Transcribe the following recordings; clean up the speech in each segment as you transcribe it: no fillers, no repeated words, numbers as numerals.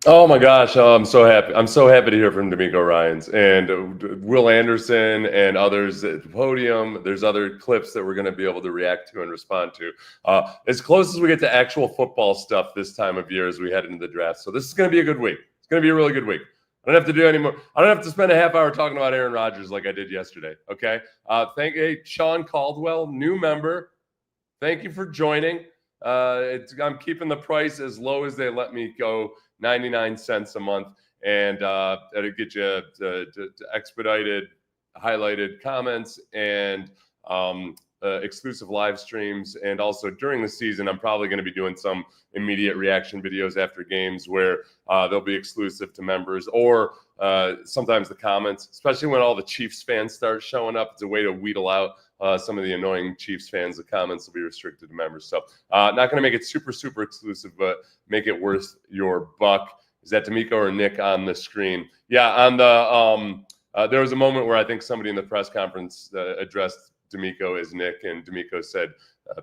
Oh my gosh, I'm so happy. I'm so happy to hear from Demeco Ryans and Will Anderson and others at the podium. There's other clips that we're going to be able to react to and respond to. As close as we get to actual football stuff this time of year as we head into the draft. So this is going to be a good week. It's going to be a really good week. I don't have to do any more. I don't have to spend a half hour talking about Aaron Rodgers like I did yesterday. Okay. Sean Caldwell, new member. Thank you for joining. I'm keeping the price as low as they let me go, 99 cents a month, and it'll get you to expedited, highlighted comments and exclusive live streams. And also during the season, I'm probably going to be doing some immediate reaction videos after games where they'll be exclusive to members or sometimes the comments, especially when all the Chiefs fans start showing up. It's a way to wheedle out some of the annoying Chiefs fans. The comments will be restricted to members. So not going to make it super, super exclusive, but make it worth your buck. Is that Demeco or Nick on the screen? Yeah, on the there was a moment where I think somebody in the press conference addressed Demeco as Nick, and Demeco said,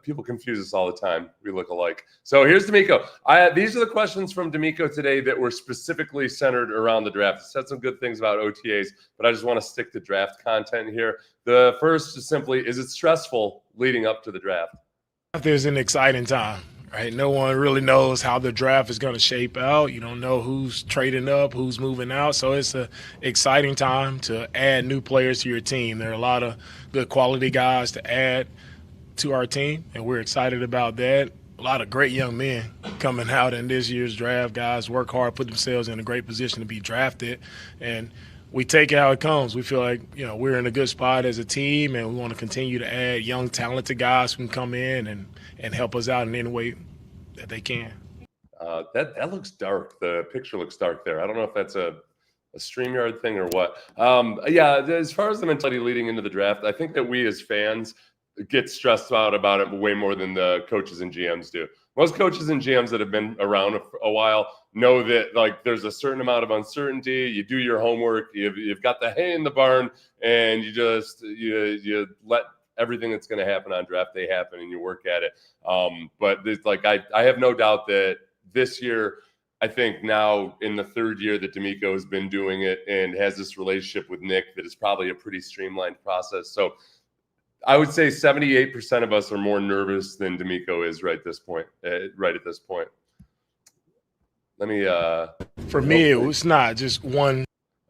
people confuse us all the time. We look alike. So here's Demeco. These are the questions from Demeco today that were specifically centered around the draft. He said some good things about OTAs, but I just want to stick to draft content here. The first is simply, is it stressful leading up to the draft? There's an exciting time, right? No one really knows how the draft is going to shape out. You don't know who's trading up, who's moving out. So it's an exciting time to add new players to your team. There are a lot of good quality guys to add to our team, and we're excited about that. A lot of great young men coming out in this year's draft. Guys work hard, put themselves in a great position to be drafted, and we take it how it comes. We feel like we're in a good spot as a team, and we want to continue to add young, talented guys who can come in and help us out in any way that they can. That looks dark. The picture looks dark there. I don't know if that's a StreamYard thing or what. Yeah, as far as the mentality leading into the draft, I think that we as fans get stressed out about it way more than the coaches and GMs do. Most coaches and GMs that have been around a while know that like there's a certain amount of uncertainty. You do your homework. You've got the hay in the barn, and you let everything that's going to happen on draft day happen, and you work at it. But like I have no doubt that this year, I think now in the third year that Demeco has been doing it and has this relationship with Nick, that is probably a pretty streamlined process. So I would say 78% of us are more nervous than Demeco is right at this point. Let me. For me, it's not just one.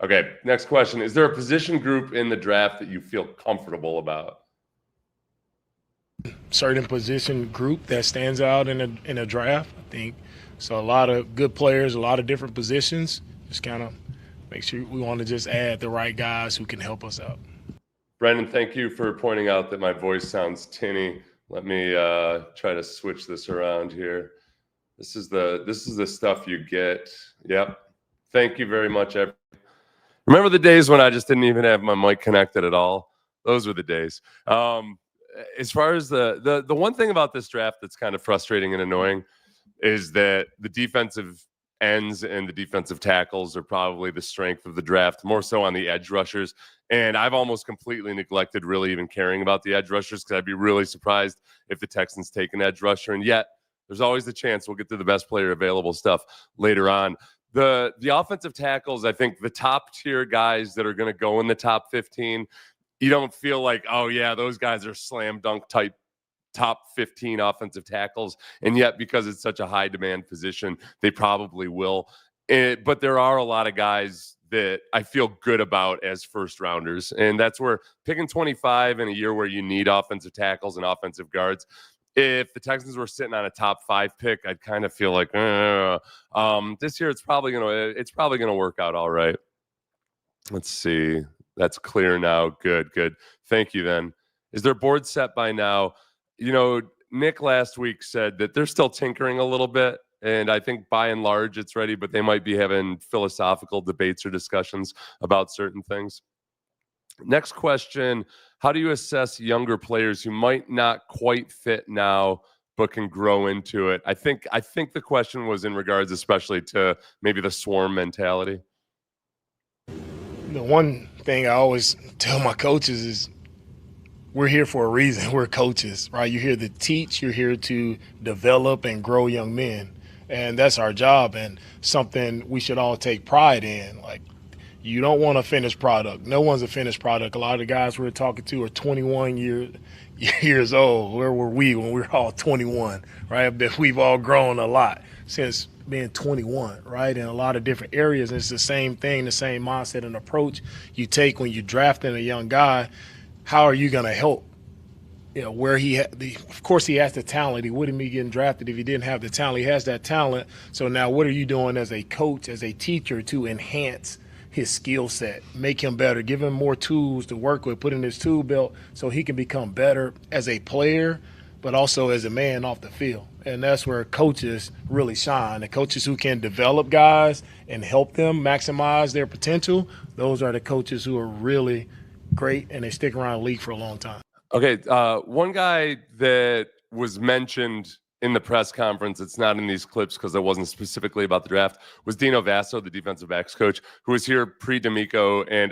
Okay, next question. Is there a position group in the draft that you feel comfortable about? Certain position group that stands out in a draft, I think. So a lot of good players, a lot of different positions. Just kind of make sure we want to just add the right guys who can help us out. Brendan, thank you for pointing out that my voice sounds tinny. Let me try to switch this around here. This is the stuff you get. Yep. Thank you very much. Remember the days when I just didn't even have my mic connected at all? Those were the days. As far as the one thing about this draft that's kind of frustrating and annoying is that the defensive ends and the defensive tackles are probably the strength of the draft, more so on the edge rushers. And I've almost completely neglected really even caring about the edge rushers because I'd be really surprised if the Texans take an edge rusher. And yet there's always the chance we'll get to the best player available stuff later on. The offensive tackles, I think the top tier guys that are going to go in the top 15, you don't feel like, oh yeah, those guys are slam dunk type top 15 offensive tackles. And yet, because it's such a high demand position, they probably will. But there are a lot of guys that I feel good about as first rounders. And that's where picking 25 in a year where you need offensive tackles and offensive guards. If the Texans were sitting on a top 5 pick, I'd kind of feel like, this year it's probably gonna work out all right. Let's see. That's clear now. Good. Thank you. Then, is their board set by now? Nick last week said that they're still tinkering a little bit, and I think by and large it's ready, but they might be having philosophical debates or discussions about certain things. Next question, how do you assess younger players who might not quite fit now but can grow into it? I think the question was in regards especially to maybe the swarm mentality. The one thing I always tell my coaches is we're here for a reason. We're coaches, right? You're here to teach. You're here to develop and grow young men. And that's our job and something we should all take pride in. Like, you don't want a finished product. No one's a finished product. A lot of the guys we're talking to are 21 years old. Where were we when we were all 21, right? But we've all grown a lot since being 21, right? In a lot of different areas. And it's the same thing, the same mindset and approach you take when you're drafting a young guy. How are you going to help? Where of course he has the talent. He wouldn't be getting drafted if he didn't have the talent. He has that talent. So now what are you doing as a coach, as a teacher to enhance his skill set, make him better, give him more tools to work with, put in his tool belt so he can become better as a player, but also as a man off the field. And that's where coaches really shine. The coaches who can develop guys and help them maximize their potential, those are the coaches who are really great and they stick around the league for a long time. Okay, one guy that was mentioned in the press conference, it's not in these clips because it wasn't specifically about the draft, was Dino Vaso, the defensive backs coach, who was here pre-Demeco. And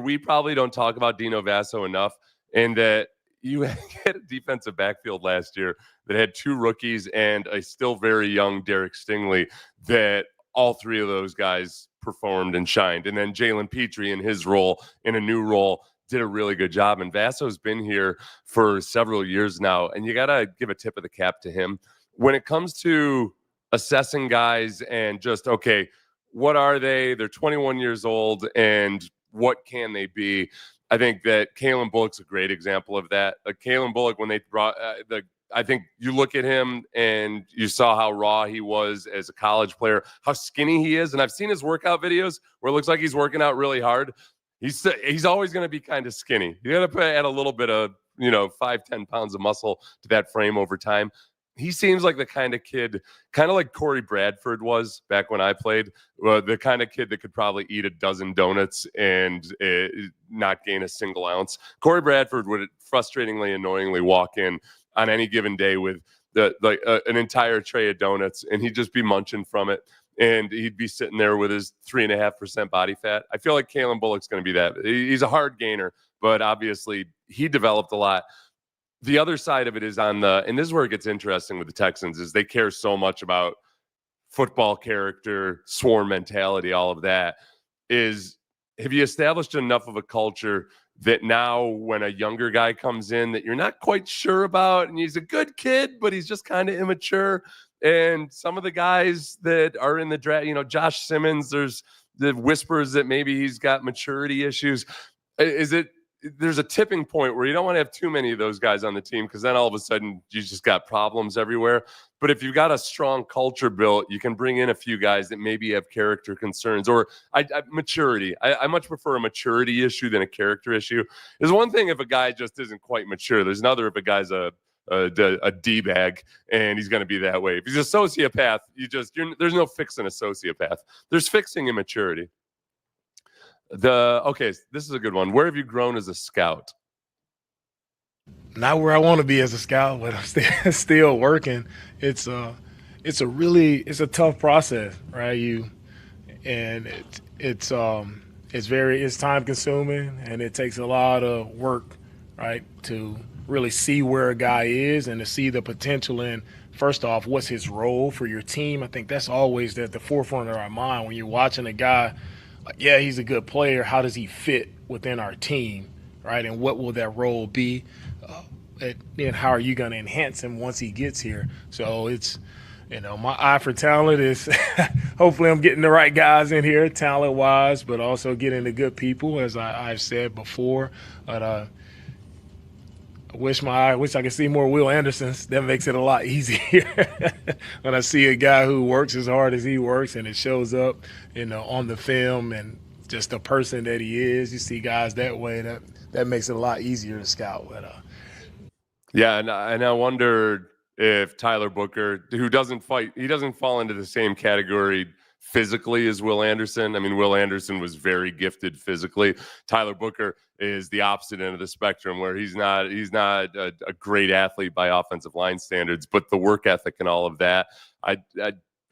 we probably don't talk about Dino Vaso enough, and that you had a defensive backfield last year that had two rookies and a still very young Derek Stingley, that all three of those guys performed and shined. And then Jalen Petrie in his role, in a new role, did a really good job. And Vaso's been here for several years now, and you got to give a tip of the cap to him. When it comes to assessing guys and just, okay, what are they? They're 21 years old, and what can they be? I think that Kalen Bullock's a great example of that. Kalen Bullock, when they brought I think you look at him and you saw how raw he was as a college player, how skinny he is. And I've seen his workout videos where it looks like he's working out really hard. He's always going to be kind of skinny. You got to add a little bit of, 5-10 pounds of muscle to that frame over time. He seems like the kind of kid, kind of like Corey Bradford was back when I played, the kind of kid that could probably eat a dozen donuts and not gain a single ounce. Corey Bradford would frustratingly, annoyingly walk in on any given day with an entire tray of donuts, and he'd just be munching from it. And he'd be sitting there with his 3.5% body fat. I feel like Kalen Bullock's going to be that. He's a hard gainer, but obviously he developed a lot. The other side of it is and this is where it gets interesting with the Texans, is they care so much about football character, swarm mentality, all of that. Have you established enough of a culture that now when a younger guy comes in that you're not quite sure about, and he's a good kid, but he's just kind of immature? And some of the guys that are in the draft, Josh Simmons, there's the whispers that maybe he's got maturity issues. There's a tipping point where you don't want to have too many of those guys on the team, because then all of a sudden you just got problems everywhere. But if you've got a strong culture built, you can bring in a few guys that maybe have character concerns or maturity. I much prefer a maturity issue than a character issue. There's one thing if a guy just isn't quite mature. There's another if a guy's a D-bag, and he's going to be that way. If he's a sociopath, there's no fixing a sociopath. There's fixing immaturity. Okay, this is a good one. Where have you grown as a scout? Not where I want to be as a scout, but I'm still working. It's a tough process, right? It's time consuming, and it takes a lot of work, right, to really see where a guy is and to see the potential in, first off, what's his role for your team. I think that's always at the forefront of our mind when you're watching a guy. Like, yeah, he's a good player. How does he fit within our team, right? And what will that role be? And how are you going to enhance him once he gets here? So it's, my eye for talent is hopefully I'm getting the right guys in here, talent-wise, but also getting the good people, as I've said before. But I wish I could see more Will Andersons. That makes it a lot easier when I see a guy who works as hard as he works and it shows up, on the film and just the person that he is. You see guys that way, that makes it a lot easier to scout. But yeah, and I wonder if Tyler Booker, who doesn't fight, he doesn't fall into the same category physically as Will Anderson. I mean, Will Anderson was very gifted physically. Tyler Booker is the opposite end of the spectrum, where he's not a great athlete by offensive line standards, but the work ethic and all of that.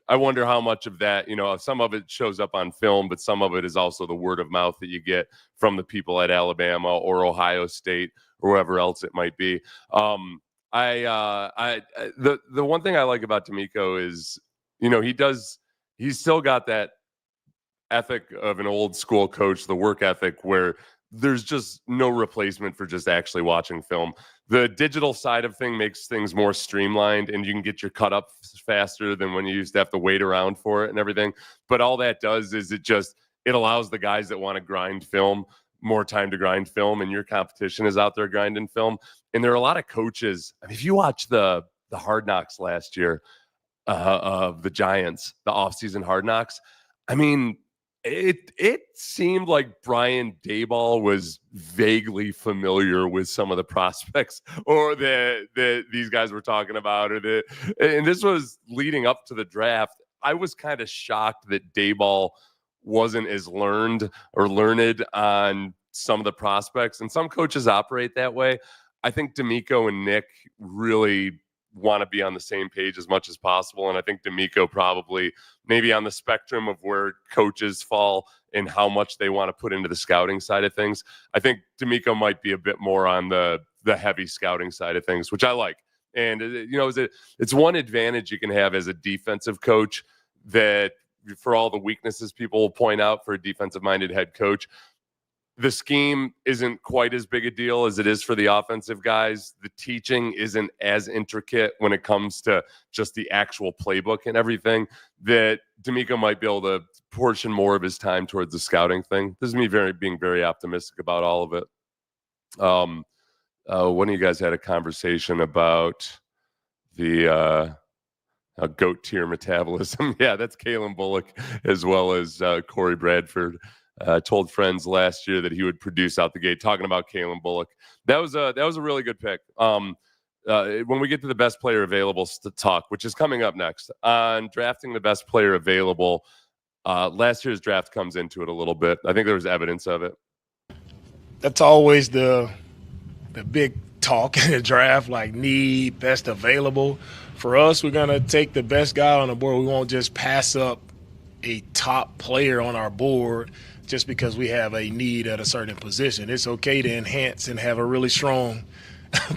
I wonder how much of that, some of it shows up on film, but some of it is also the word of mouth that you get from the people at Alabama or Ohio State or wherever else it might be. The one thing I like about Demeco is, he's still got that ethic of an old school coach, the work ethic, where there's just no replacement for just actually watching film. The digital side of thing makes things more streamlined, and you can get your cut up faster than when you used to have to wait around for it and everything. But all that does is it allows the guys that want to grind film more time to grind film, and your competition is out there grinding film. And there are a lot of coaches. I mean, if you watch the Hard Knocks last year of the Giants, the offseason Hard Knocks, I mean, it seemed like Brian Daboll was vaguely familiar with some of the prospects or that these guys were talking about, and this was leading up to the draft. I was kind of shocked that Daboll wasn't as learned on some of the prospects, and some coaches operate that way. I think Demeco and Nick really want to be on the same page as much as possible. And I think Demeco probably maybe on the spectrum of where coaches fall and how much they want to put into the scouting side of things. I think Demeco might be a bit more on the heavy scouting side of things, which I like. And, it's one advantage you can have as a defensive coach, that for all the weaknesses people will point out for a defensive-minded head coach, the scheme isn't quite as big a deal as it is for the offensive guys. The teaching isn't as intricate when it comes to just the actual playbook and everything, that Demeco might be able to portion more of his time towards the scouting thing. This is me being very optimistic about all of it. One of you guys had a conversation about the goat tier metabolism. Yeah, that's Kalen Bullock, as well as Corey Bradford. Told friends last year that he would produce out the gate. Talking about Kalen Bullock, that was a really good pick. When we get to the best player available to talk, which is coming up next on drafting the best player available, last year's draft comes into it a little bit. I think there was evidence of it. That's always the big talk in the draft, like need best available. For us, we're gonna take the best guy on the board. We won't just pass up a top player on our board just because we have a need at a certain position. It's okay to enhance and have a really strong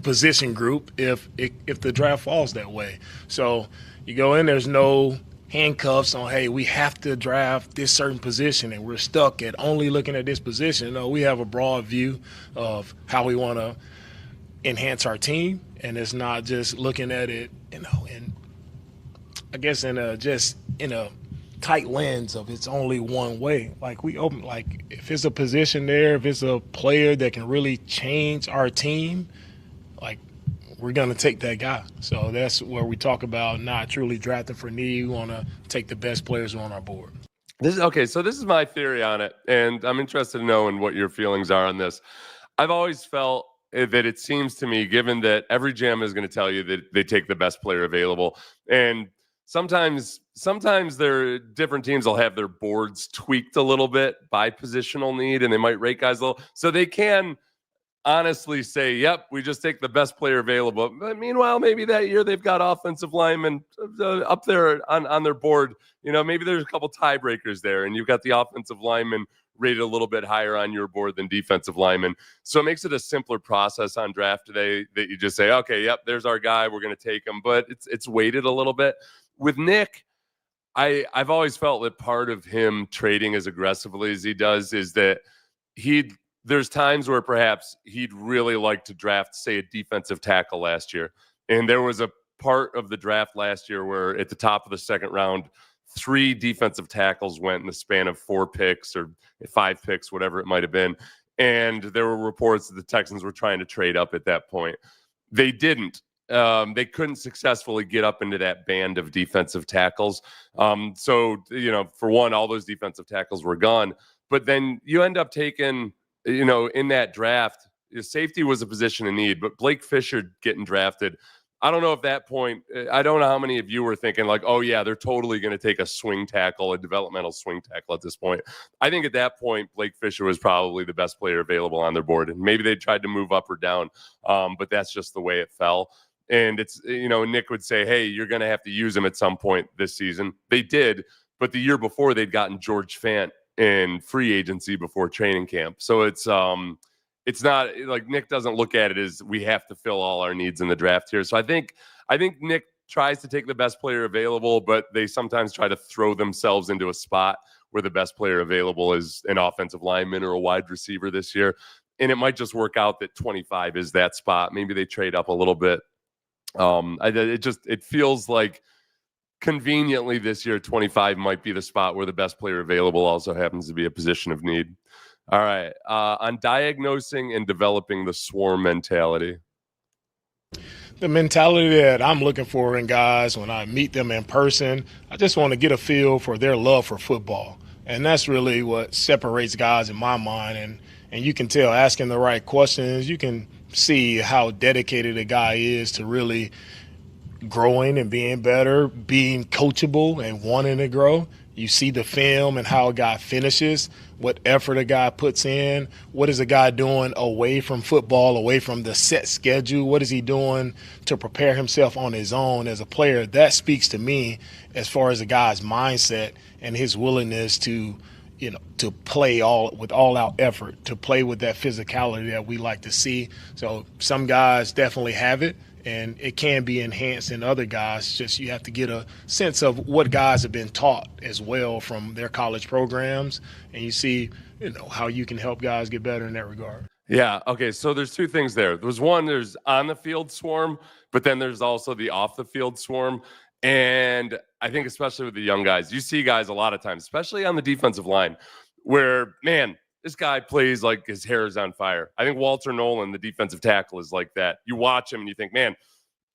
position group if the draft falls that way. So you go in, there's no handcuffs on, hey, we have to draft this certain position and we're stuck at only looking at this position. No, we have a broad view of how we want to enhance our team, and it's not just looking at it, in I guess in a tight lens of it's only one way. Like if it's a position there, if it's a player that can really change our team, like we're going to take that guy. So that's where we talk about not truly drafting for need. We want to take the best players on our board. So this is my theory on it, and I'm interested to know what your feelings are on this. I've always felt that it seems to me, given that every GM is going to tell you that they take the best player available, and sometimes different teams will have their boards tweaked a little bit by positional need, and they might rate guys a little, so they can honestly say, yep, we just take the best player available. But meanwhile, maybe that year they've got offensive linemen up there on their board. Maybe there's a couple tiebreakers there, and you've got the offensive linemen rated a little bit higher on your board than defensive linemen. So it makes it a simpler process on draft day that you just say, okay, yep, there's our guy, we're going to take him. But it's weighted a little bit. With Nick, I've always felt that part of him trading as aggressively as he does is that there's times where perhaps he'd really like to draft, say, a defensive tackle last year. And there was a part of the draft last year where at the top of the second round, 3 defensive tackles went in the span of 4 picks or 5 picks, whatever it might have been. And there were reports that the Texans were trying to trade up at that point. They didn't. They couldn't successfully get up into that band of defensive tackles. So, for one, all those defensive tackles were gone. But then you end up taking, in that draft, safety was a position in need, but Blake Fisher getting drafted, I don't know if that point, I don't know how many of you were thinking like, oh yeah, they're totally going to take a swing tackle, a developmental swing tackle at this point. I think at that point, Blake Fisher was probably the best player available on their board. And maybe they tried to move up or down, but that's just the way it fell. And it's, Nick would say, hey, you're going to have to use him at some point this season. They did, but the year before they'd gotten George Fant in free agency before training camp. So it's it's not like Nick doesn't look at it as we have to fill all our needs in the draft here. So I think Nick tries to take the best player available, but they sometimes try to throw themselves into a spot where the best player available is an offensive lineman or a wide receiver this year. And it might just work out that 25 is that spot. Maybe they trade up a little bit. It feels like conveniently this year, 25 might be the spot where the best player available also happens to be a position of need. All right. On diagnosing and developing the swarm mentality. The mentality that I'm looking for in guys when I meet them in person, I just want to get a feel for their love for football. And that's really what separates guys in my mind. And you can tell, asking the right questions, you can see how dedicated a guy is to really growing and being better, being coachable and wanting to grow. You see the film and how a guy finishes, what effort a guy puts in, what is a guy doing away from football, away from the set schedule, what is he doing to prepare himself on his own as a player. That speaks to me as far as a guy's mindset and his willingness to play with all-out effort, to play with that physicality that we like to see. So some guys definitely have it, and it can be enhanced in other guys. Just you have to get a sense of what guys have been taught as well from their college programs, and you see, how you can help guys get better in that regard. Yeah. Okay. So there's two things there. There's on the field swarm, but then there's also the off the field swarm. And I think especially with the young guys, you see guys a lot of times, especially on the defensive line, where, man, this guy plays like his hair is on fire. I think Walter Nolan, the defensive tackle, is like that. You watch him and you think, man,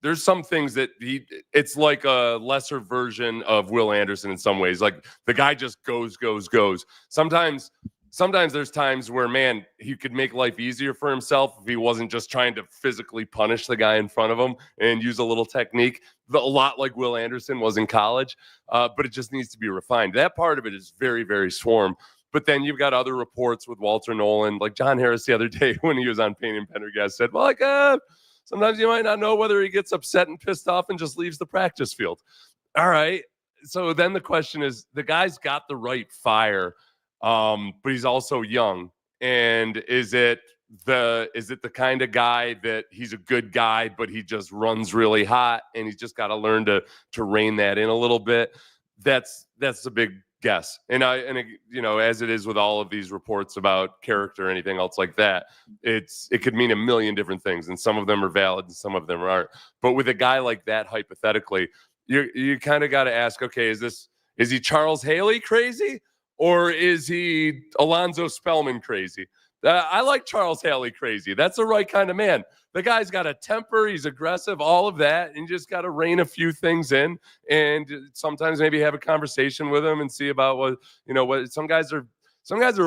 there's some things that it's like a lesser version of Will Anderson in some ways. Like the guy just goes. Sometimes there's times where, man, he could make life easier for himself if he wasn't just trying to physically punish the guy in front of him and use a little technique, a lot like Will Anderson was in college. But it just needs to be refined. That part of it is very, very swarm. But then you've got other reports with Walter Nolan, like John Harris the other day when he was on Payne and Pendergast said, well, sometimes you might not know whether he gets upset and pissed off and just leaves the practice field. All right. So then the question is, the guy's got the right fire, but he's also young. And is it the kind of guy that he's a good guy, but he just runs really hot and he's just got to learn to rein that in a little bit? That's a big guess. And as it is with all of these reports about character or anything else like that, it could mean a million different things, and some of them are valid and some of them aren't. But with a guy like that, hypothetically, you kind of got to ask, okay, is he Charles Haley crazy, or is he Alonzo Spellman crazy? I like Charles Haley crazy. That's the right kind of man. The guy's got a temper. He's aggressive, all of that. And you just got to rein a few things in and sometimes maybe have a conversation with him and see about what some guys are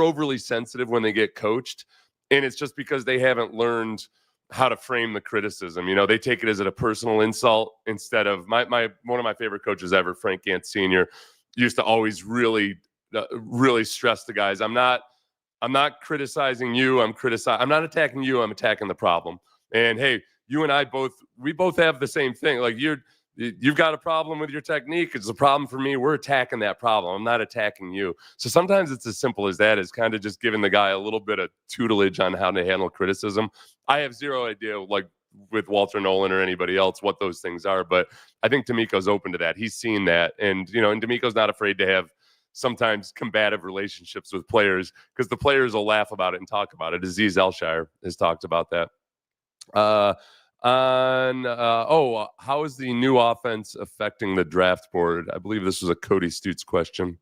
overly sensitive when they get coached. And it's just because they haven't learned how to frame the criticism. They take it as a personal insult instead of one of my favorite coaches ever, Frank Gant Sr., used to always really stress the guys. I'm not criticizing you. I'm not attacking you. I'm attacking the problem. And hey, you and I both have the same thing. Like you've got a problem with your technique. It's a problem for me. We're attacking that problem. I'm not attacking you. So sometimes it's as simple as that, is kind of just giving the guy a little bit of tutelage on how to handle criticism. I have zero idea, like with Walter Nolan or anybody else, what those things are. But I think Demeco's open to that. He's seen that. And Demeco's not afraid to have sometimes combative relationships with players, because the players will laugh about it and talk about it. Aziz Elshire has talked about that. How is the new offense affecting the draft board? I believe this was a Cody Stutes question.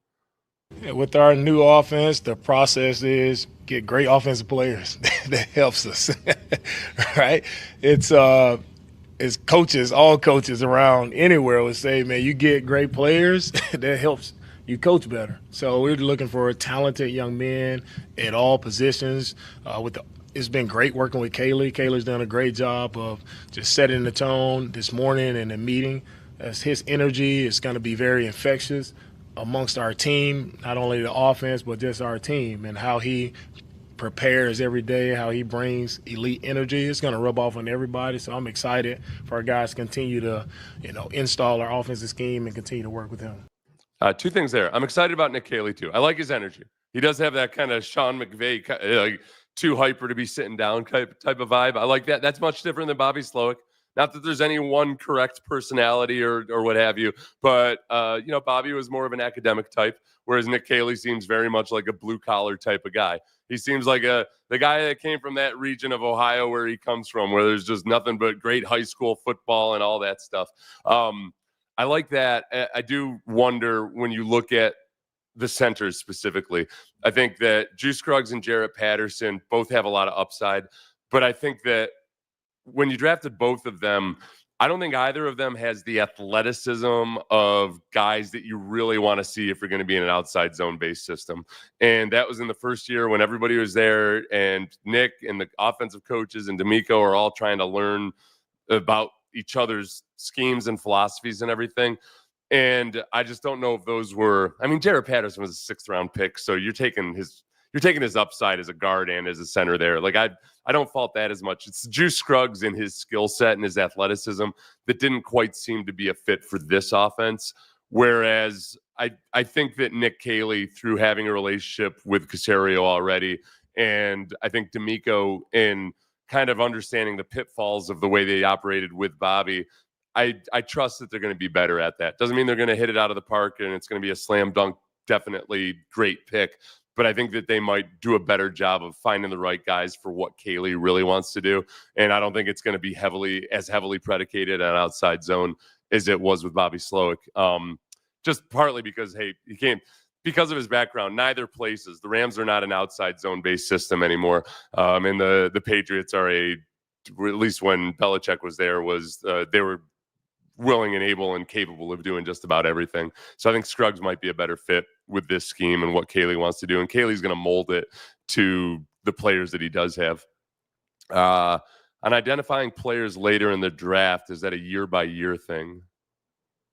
Yeah, with our new offense, the process is get great offensive players. That helps us, right? It's coaches, all coaches around anywhere would say, man, you get great players, that helps you coach better. So we're looking for talented young men at all positions. It's been great working with Kaye. Kaye's done a great job of just setting the tone this morning in the meeting. As his energy is going to be very infectious amongst our team, not only the offense, but just our team, and how he prepares every day, how he brings elite energy. It's going to rub off on everybody. So I'm excited for our guys to continue to, install our offensive scheme and continue to work with him. Two things there. I'm excited about Nick Kaye too. I like his energy. He does have that kind of Sean McVay, like too hyper to be sitting down type of vibe. I like that. That's much different than Bobby Slowick. Not that there's any one correct personality or what have you, but Bobby was more of an academic type, whereas Nick Kaye seems very much like a blue collar type of guy. He seems like the guy that came from that region of Ohio where he comes from, where there's just nothing but great high school football and all that stuff. I like that. I do wonder when you look at the centers specifically. I think that Juice Scruggs and Jarrett Patterson both have a lot of upside, but I think that when you drafted both of them, I don't think either of them has the athleticism of guys that you really want to see if you're going to be in an outside zone-based system. And that was in the first year when everybody was there, and Nick and the offensive coaches and Demeco are all trying to learn about each other's schemes and philosophies and everything. And I just don't know if those were. I mean, Jarrett Patterson was a 6th-round pick, so you're taking his upside as a guard and as a center there. Like I don't fault that as much. It's Juice Scruggs and his skill set and his athleticism that didn't quite seem to be a fit for this offense. Whereas I think that Nick Kaye, through having a relationship with Caserio already, and I think Demeco in kind of understanding the pitfalls of the way they operated with Bobby, I trust that they're going to be better at that. Doesn't mean they're going to hit it out of the park and it's going to be a slam dunk, definitely great pick. But I think that they might do a better job of finding the right guys for what Kaye really wants to do. And I don't think it's going to be heavily predicated on outside zone as it was with Bobby Slowick. Just partly because, he can't, because of his background, neither places. The Rams are not an outside zone-based system anymore. And the Patriots are at least when Belichick was there, they were willing and able and capable of doing just about everything. So I think Scruggs might be a better fit with this scheme and what Kaye wants to do. And Kaylee's going to mold it to the players that he does have. On identifying players later in the draft, is that a year-by-year thing?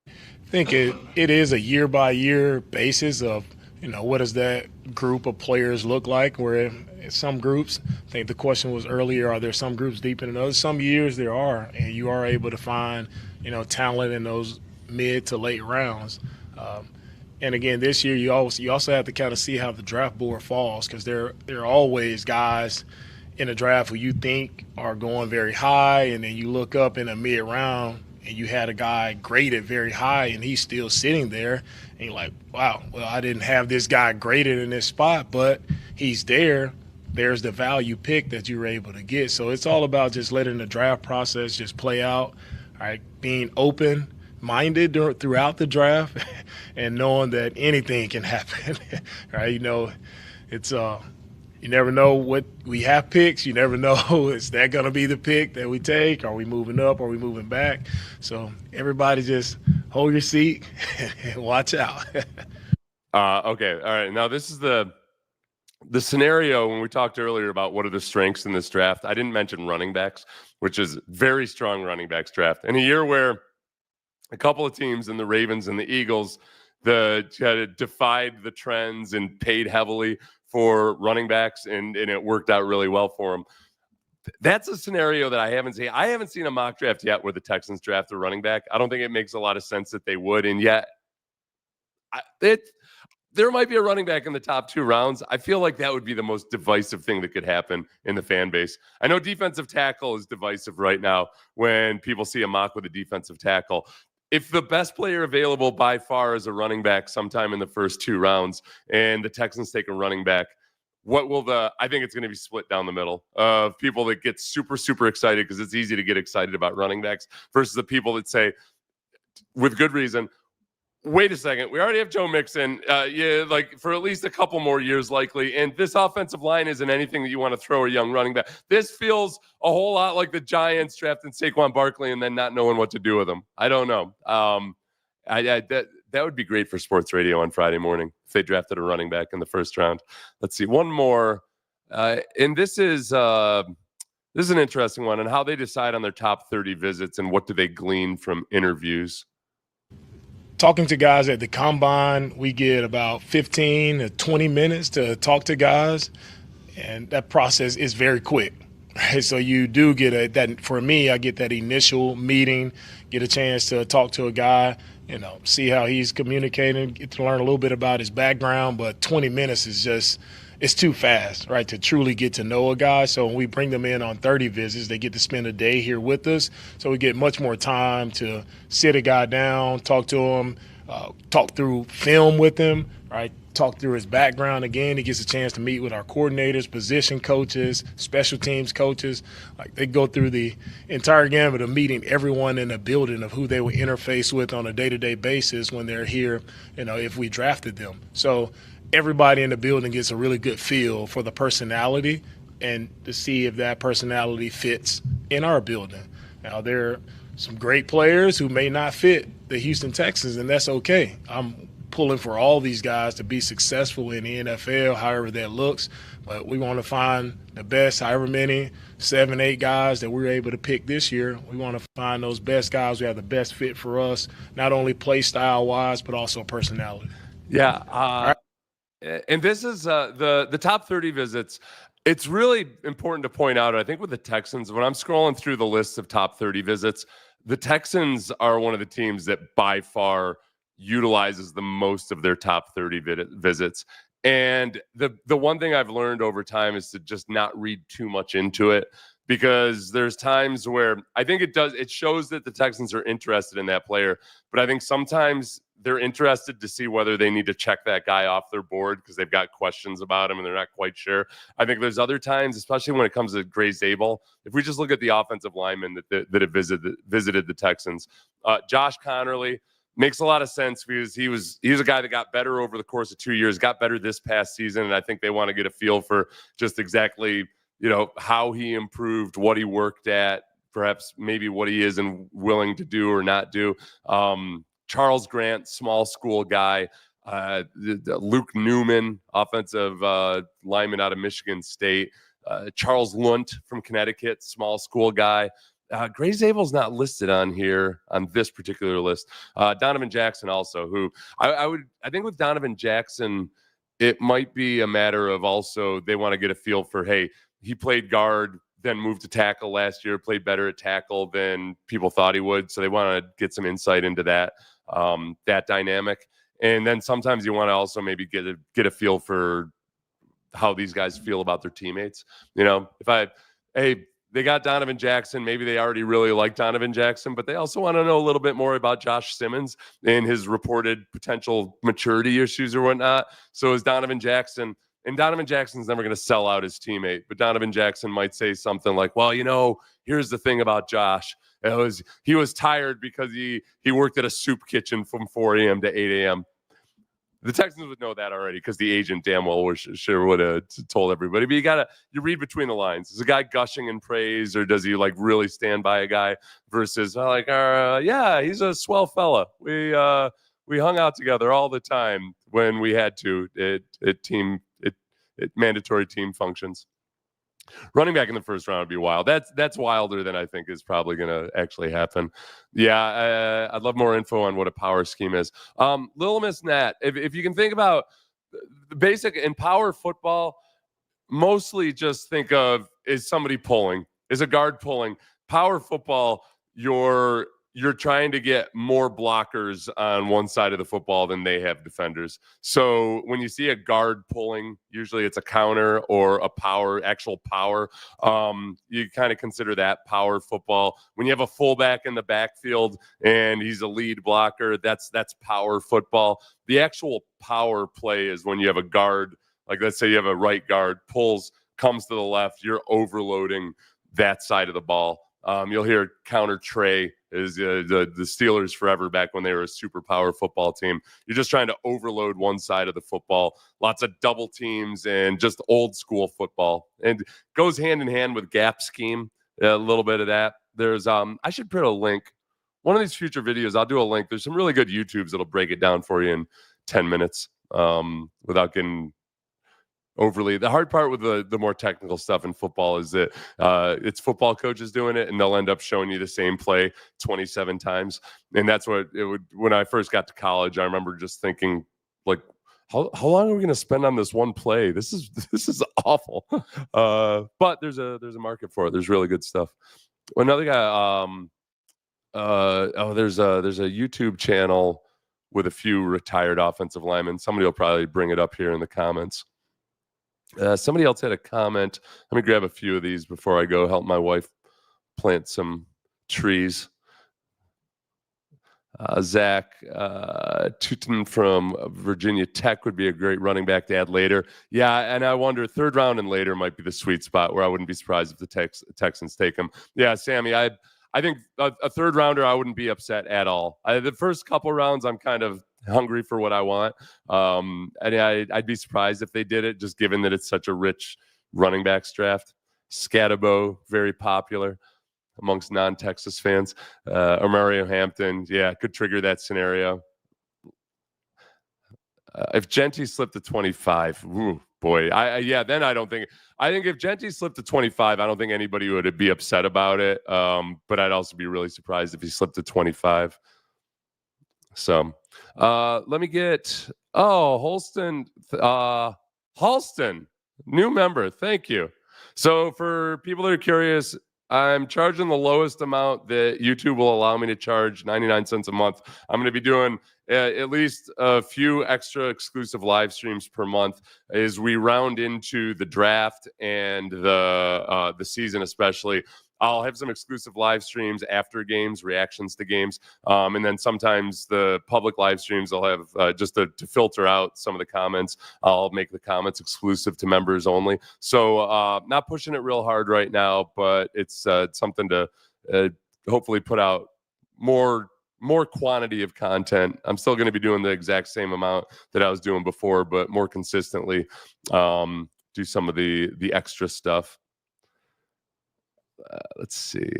I think it is a year-by-year basis of, what does that group of players look like? Where some groups, I think the question was earlier, are there some groups deep in others? Some years there are, and you are able to find, talent in those mid to late rounds. And again, this year you also have to kind of see how the draft board falls, because there are always guys in the draft who you think are going very high, and then you look up in a mid round and you had a guy graded very high and he's still sitting there, and you're like, wow, well, I didn't have this guy graded in this spot, but he's there. There's the value pick that you were able to get. So it's all about just letting the draft process just play out, all right, being open-minded throughout the draft and knowing that anything can happen, right? It's you never know what we have picks. You never know, is that going to be the pick that we take? Are we moving up? Are we moving back? So everybody just hold your seat and watch out. Okay. All right. Now this is the scenario when we talked earlier about what are the strengths in this draft. I didn't mention running backs, which is very strong running backs draft. In a year where a couple of teams in the Ravens and the Eagles defied the trends and paid heavily for running backs, and it worked out really well for them. That's a scenario that I haven't seen. I haven't seen a mock draft yet where the Texans draft a running back. I don't think it makes a lot of sense that they would, and yet there might be a running back in the top 2 rounds. I feel like that would be the most divisive thing that could happen in the fan base. I know defensive tackle is divisive right now when people see a mock with a defensive tackle. If the best player available by far is a running back sometime in the first 2 rounds and the Texans take a running back, I think it's going to be split down the middle of people that get super, super excited because it's easy to get excited about running backs versus the people that say, with good reason, wait a second, we already have Joe Mixon, for at least a couple more years likely, and this offensive line isn't anything that you want to throw a young running back. This feels a whole lot like the Giants drafting Saquon Barkley and then not knowing what to do with him. I don't know. That would be great for sports radio on Friday morning if they drafted a running back in the first round. Let's see, one more, and this is an interesting one, and how they decide on their top 30 visits and what do they glean from interviews. Talking to guys at the combine, we get about 15 to 20 minutes to talk to guys, and that process is very quick. Right? So you do get that. For me, I get that initial meeting, get a chance to talk to a guy, see how he's communicating, get to learn a little bit about his background. But 20 minutes is just it's too fast, right, to truly get to know a guy. So when we bring them in on 30 visits, they get to spend a day here with us. So we get much more time to sit a guy down, talk to him, talk through film with him, right? Talk through his background again. He gets a chance to meet with our coordinators, position coaches, special teams coaches. Like they go through the entire gamut of meeting everyone in the building of who they will interface with on a day-to-day basis when they're here, if we drafted them. So everybody in the building gets a really good feel for the personality and to see if that personality fits in our building. Now, there are some great players who may not fit the Houston Texans, and that's okay. I'm pulling for all these guys to be successful in the NFL, however that looks. But we want to find the best, however many, 7, 8 guys that we're able to pick this year. We want to find those best guys who have the best fit for us, not only play style-wise, but also personality. Yeah. And this is the top 30 visits. It's really important to point out, I think with the Texans, when I'm scrolling through the list of top 30 visits, the Texans are one of the teams that by far utilizes the most of their top 30 visits. And the one thing I've learned over time is to just not read too much into it, because there's times where I think it shows that the Texans are interested in that player, but I think sometimes they're interested to see whether they need to check that guy off their board because they've got questions about him and they're not quite sure. I think there's other times, especially when it comes to Gray Zabel, if we just look at the offensive linemen that have visited the Texans, Josh Connerly makes a lot of sense because he's a guy that got better over the course of 2 years, got better this past season, and I think they want to get a feel for just exactly how he improved, what he worked at, perhaps maybe what he isn't willing to do or not do. Charles Grant, small school guy. Luke Newman, offensive lineman out of Michigan State. Charles Lunt from Connecticut, small school guy. Gray Zabel's not listed on here on this particular list. Donovan Jackson also, who I think with Donovan Jackson, it might be a matter of also they want to get a feel for, hey, he played guard, then moved to tackle last year, played better at tackle than people thought he would. So they want to get some insight into that dynamic. And then sometimes you want to also maybe get a feel for how these guys feel about their teammates. They got Donovan Jackson. Maybe they already really like Donovan Jackson, but they also want to know a little bit more about Josh Simmons and his reported potential maturity issues or whatnot. So is Donovan Jackson, and Donovan Jackson's never going to sell out his teammate, but Donovan Jackson might say something like, well, here's the thing about Josh. He was tired because he worked at a soup kitchen from 4 a.m. to 8 a.m. The Texans would know that already because the agent damn well sure would have told everybody. But you read between the lines. Is a guy gushing in praise, or does he really stand by a guy versus yeah, he's a swell fella. We hung out together all the time when we had to at mandatory team functions. Running back in the first round would be wild. That's wilder than I think is probably going to actually happen. Yeah, I'd love more info on what a power scheme is. Little Miss Nat, if you can think about the basic in power football, mostly just think of is somebody pulling, is a guard pulling. Power football, you're trying to get more blockers on one side of the football than they have defenders. So when you see a guard pulling, usually it's a counter or a actual power. You kind of consider that power football. When you have a fullback in the backfield and he's a lead blocker, that's power football. The actual power play is when you have a guard, like let's say you have a right guard, pulls, comes to the left, you're overloading that side of the ball. You'll hear counter Trey is the Steelers forever back when they were a super power football team. You're just trying to overload one side of the football. Lots of double teams and just old school football. And goes hand in hand with gap scheme, a little bit of that. There's I should put a link. One of these future videos, I'll do a link. There's some really good YouTubes that'll break it down for you in 10 minutes without getting overly. The hard part with the more technical stuff in football is that it's football coaches doing it, and they'll end up showing you the same play 27 times. And that's what it would. When I first got to college, I remember just thinking, like, how long are we going to spend on this one play? This is awful. But there's a market for it. There's really good stuff. Another guy. There's a YouTube channel with a few retired offensive linemen. Somebody will probably bring it up here in the comments. Somebody else had a comment. Let me grab a few of these before I go help my wife plant some trees. Zach Tootin from Virginia Tech would be a great running back to add later. Yeah, and I wonder, third round and later might be the sweet spot where I wouldn't be surprised if the Texans take him. Yeah, Sammy, I think a third rounder, I wouldn't be upset at all. The first couple rounds, I'm kind of hungry for what I want. And I'd be surprised if they did it, just given that it's such a rich running backs draft. Scatabo, very popular amongst non-Texas fans. Mario Hampton, yeah, could trigger that scenario. If Genty slipped to 25, ooh, boy, then I don't think. I think if Genty slipped to 25, I don't think anybody would be upset about it. But I'd also be really surprised if he slipped to 25. So let me get Holston, new member. Thank you. So for people that are curious, I'm charging the lowest amount that YouTube will allow me to charge, 99 cents a month. I'm going to be doing at least a few extra exclusive live streams per month as we round into the draft and the season, especially. I'll have some exclusive live streams after games, reactions to games. And then sometimes the public live streams, I'll have just to filter out some of the comments. I'll make the comments exclusive to members only. So not pushing it real hard right now, but it's something to hopefully put out more quantity of content. I'm still going to be doing the exact same amount that I was doing before, but more consistently do some of the extra stuff. Let's see.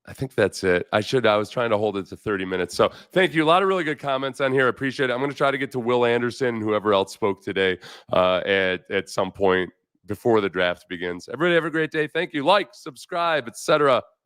I think that's it. I was trying to hold it to 30 minutes. So thank you. A lot of really good comments on here. I appreciate it. I'm going to try to get to Will Anderson and whoever else spoke today at some point before the draft begins. Everybody have a great day. Thank you. Like, subscribe, etc.